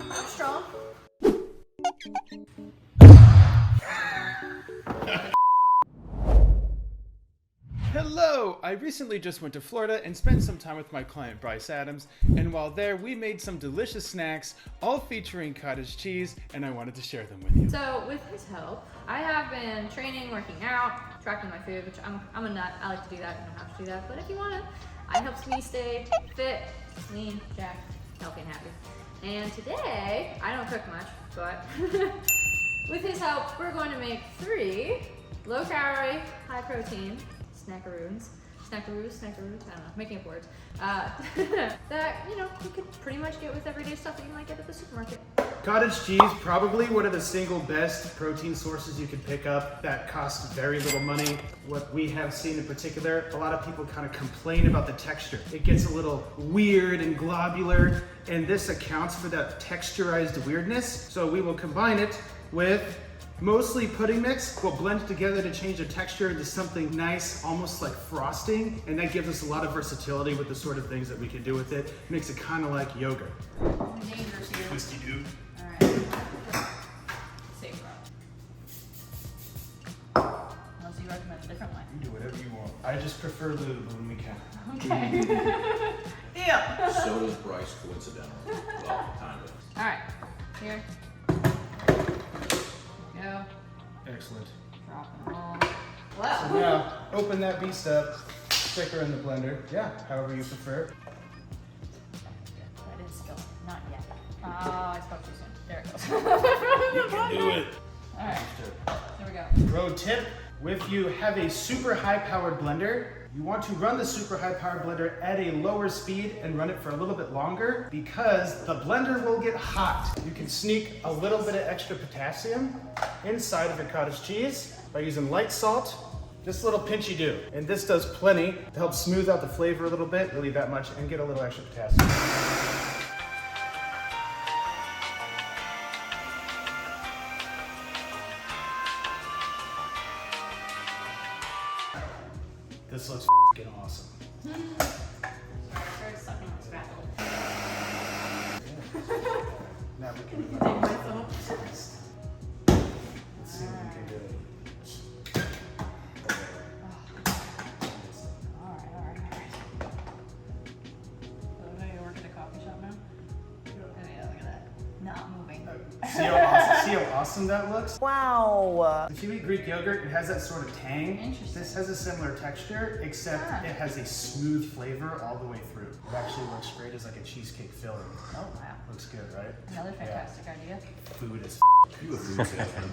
I'm strong. Hello! I recently just went to Florida and spent some time with my client Bryce Adams, and while there we made some delicious snacks, all featuring cottage cheese, and I wanted to share them with you. So with his help, I have been training, working out, tracking my food, which I'm a nut. I like to do that. You don't have to do that, but if you want to, it helps me stay fit, lean, jacked, healthy, and happy. And today, I don't cook much, but with his help, we're going to make 3 low-calorie, high-protein snackaroos, I don't know, making up words, that, you know, you could pretty much get with everyday stuff that you might get at the supermarket. Cottage cheese, probably one of the single best protein sources you could pick up that costs very little money. What we have seen in particular, a lot of people kind of complain about the texture. It gets a little weird and globular, and this accounts for that texturized weirdness. So we will combine it with mostly pudding mix. We'll blend it together to change the texture into something nice, almost like frosting, and that gives us a lot of versatility with the sort of things that we can do with it. Makes it kind of like yogurt. Dangerous here. Twisty dude. Alright. Safe route. Unless you recommend a different way. You do whatever you want. I just prefer lube when we can. Okay. Yeah. So does Bryce, coincidentally. Well, kind of. Alright. Here. Go. Excellent. Drop them all. So Wow. now, open that beast up, stick her in the blender. Yeah, however you prefer. That is still not yet. Oh, I spoke too soon. There it goes. You can do it. Alright. There we go. Pro tip, if you have a super high-powered blender, you want to run the super high-powered blender at a lower speed and run it for a little bit longer because the blender will get hot. You can sneak a little bit of extra potassium inside of your cottage cheese by using light salt, just a little pinchy do. And this does plenty to help smooth out the flavor a little bit, really that much, and get a little extra potassium. This looks f***ing awesome. Started sucking on the spatula. Now we can Take myself. let's see what we can do. Alright. So you work at a coffee shop now? Oh yeah, look at that. Not moving. See how awesome that looks? Wow. If you eat Greek yogurt, it has that sort of tang. Interesting. This has a similar texture, except it has a smooth flavor all the way through. It actually works great as like a cheesecake filling. Oh wow. Looks good, right? Another fantastic idea. Food is You a food salesman.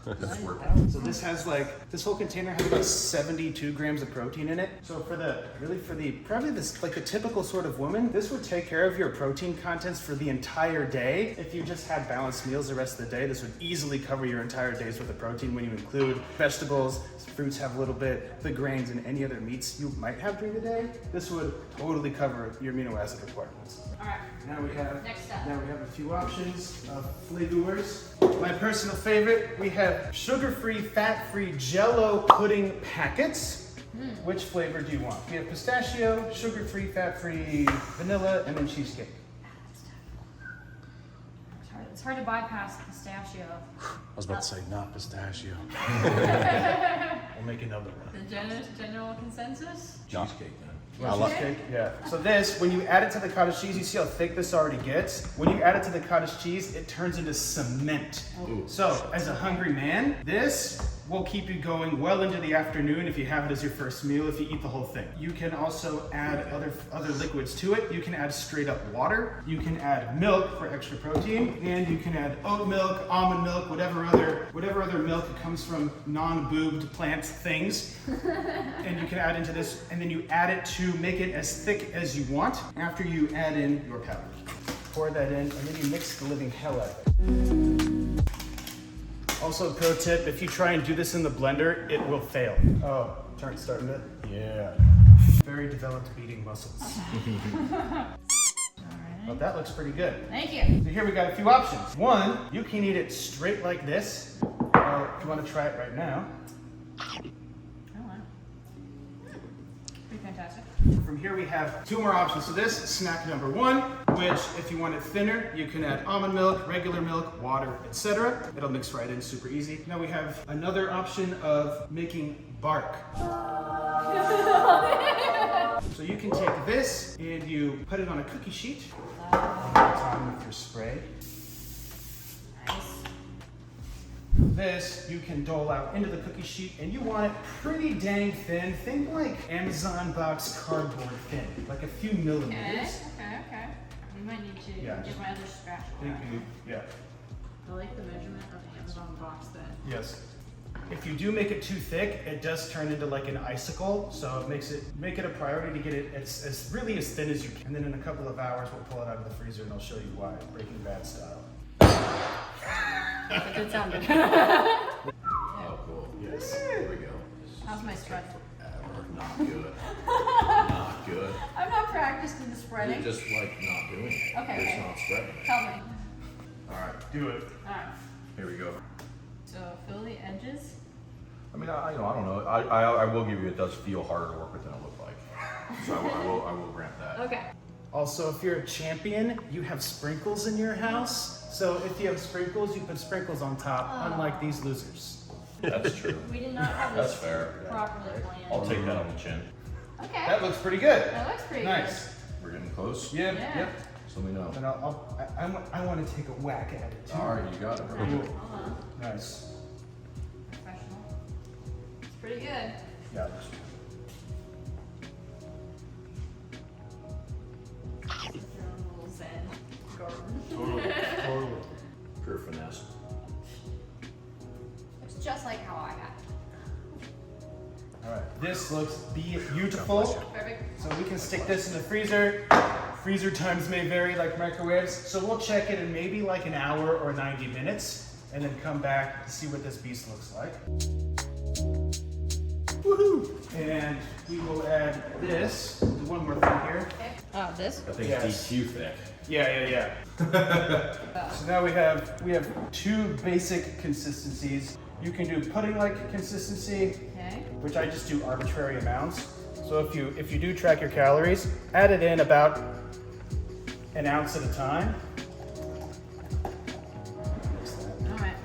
That's work. So this has like, this whole container has about 72 grams of protein in it. So probably this, like the typical sort of woman, this would take care of your protein contents for the entire day. If you just had balanced meals the rest of the day, this would easily cover your entire day's worth of protein when you include vegetables, fruits have a little bit, the grains, and any other meats you might have during the day. This would totally cover your amino acid requirements. Alright. Now we have Next up. Now we have a few options of flavors. My personal favorite, we have sugar-free, fat-free Jell-O pudding packets. Which flavor do you want? We have pistachio, sugar-free, fat-free, vanilla, and then cheesecake. It's hard to bypass pistachio. I was about to say not pistachio. We'll make another one. The general consensus? Cheesecake, then. Cheesecake? Yeah. So this, when you add it to the cottage cheese, you see how thick this already gets? When you add it to the cottage cheese, it turns into cement. Ooh. So, as a hungry man, this will keep you going well into the afternoon if you have it as your first meal, if you eat the whole thing. You can also add other liquids to it. You can add straight up water. You can add milk for extra protein, and you can add oat milk, almond milk, whatever other milk that comes from non-boobed plant things. And you can add into this, and then you add it to make it as thick as you want after you add in your powder. Pour that in, and then you mix the living hell out of it. Also, pro tip, if you try and do this in the blender, it will fail. Oh, starting it? Yeah. Very developed eating muscles. Well, that looks pretty good. Thank you. So here we got a few options. One, you can eat it straight like this, or if you want to try it right now. Oh wow. Pretty Fantastic. From here we have 2 more options. So this is snack number 1, which if you want it thinner, you can add almond milk, regular milk, water, etc. It'll mix right in, super easy. Now we have another option of making bark. So you can take this and you put it on a cookie sheet. On with your spray. Nice. This you can dole out into the cookie sheet, and you want it pretty dang thin. Think like Amazon box cardboard thin, like a few millimeters. Okay. We might need to Yeah, get just- my other scratch. Yeah. I like the measurement of the Amazon box then. Yes. If you do make it too thick, it does turn into like an icicle, so make it a priority to get it as really as thin as you can. And then in a couple of hours, we'll pull it out of the freezer and I'll show you why, Breaking Bad style. It did sound good. Oh, cool. Yes. Here we go. How's my spread? Not good. Not good. I'm not practiced in the spreading. You're just like not doing it. Okay, It's okay. not spreading. Tell me. All right, Do it. Alright. here we go. So fill the edges. I mean, I don't know. I will give you, it does feel harder to work with than it looked like. So I will grant that. Okay. Also, if you're a champion, you have sprinkles in your house. So if you have sprinkles, you put sprinkles on top, unlike these losers. That's true. We did not have That's this fair. properly planned. I'll take that on the chin. Okay. That looks pretty good. That looks pretty Nice. We're getting close. Yep, Yeah. yep. So let me know. And I want to take a whack at it too. All right, you got it. good. Bro. Hold on. Nice. Professional. It's pretty good. Yeah. it looks Your own little zen garden. Totally. Pure finesse. It's just like how I had. All right. This looks beautiful. Perfect. So we can stick this in the freezer. Freezer times may vary like microwaves. So we'll check it in maybe like an hour or 90 minutes and then come back to see what this beast looks like. Woohoo! And we will add this. We'll do one more thing here. Okay. Oh, this? I think Yes. it's DQ thick. Yeah. So now we have 2 basic consistencies. You can do pudding-like consistency, Okay. which I just do arbitrary amounts. So if you do track your calories, add it in about an ounce at a time. Mix that. Alright.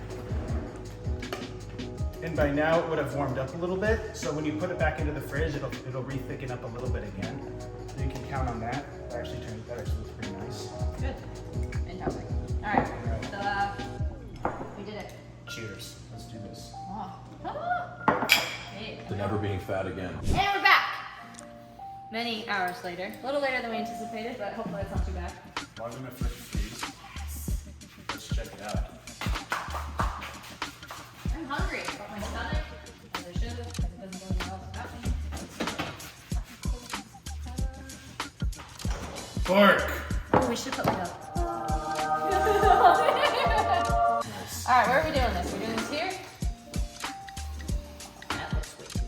And by now it would have warmed up a little bit. So when you put it back into the fridge, it'll re-thicken up a little bit again. So you can count on that. That actually looks pretty nice. Good. Fantastic. Alright. So, we did it. Cheers. Let's do this. Oh. Hey. To never being fat again. And we're back! Many hours later. A little later than we anticipated, but hopefully it's not too bad. Long enough for it to freeze. Let's check it out. I'm hungry. Got my stomach, as I should have, because it doesn't go anywhere else without me. Bark! Oh, we should put like a... Alright, where are we doing this? We're doing this here? That looks way too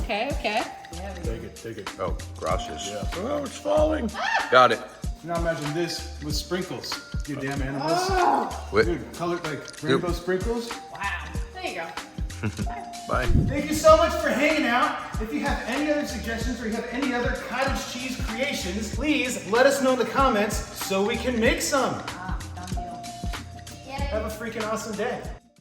Okay. Yeah, we Take it. Oh, gracias. Yeah. Oh, it's falling. Got it. Now imagine this with sprinkles. You damn animals. Wait. Dude, colored like rainbow sprinkles. Wow. There you go. Bye. Thank you so much for hanging out. If you have any other suggestions or you have any other cottage cheese creations, please let us know in the comments so we can make some. Done deal. Have a freaking awesome day.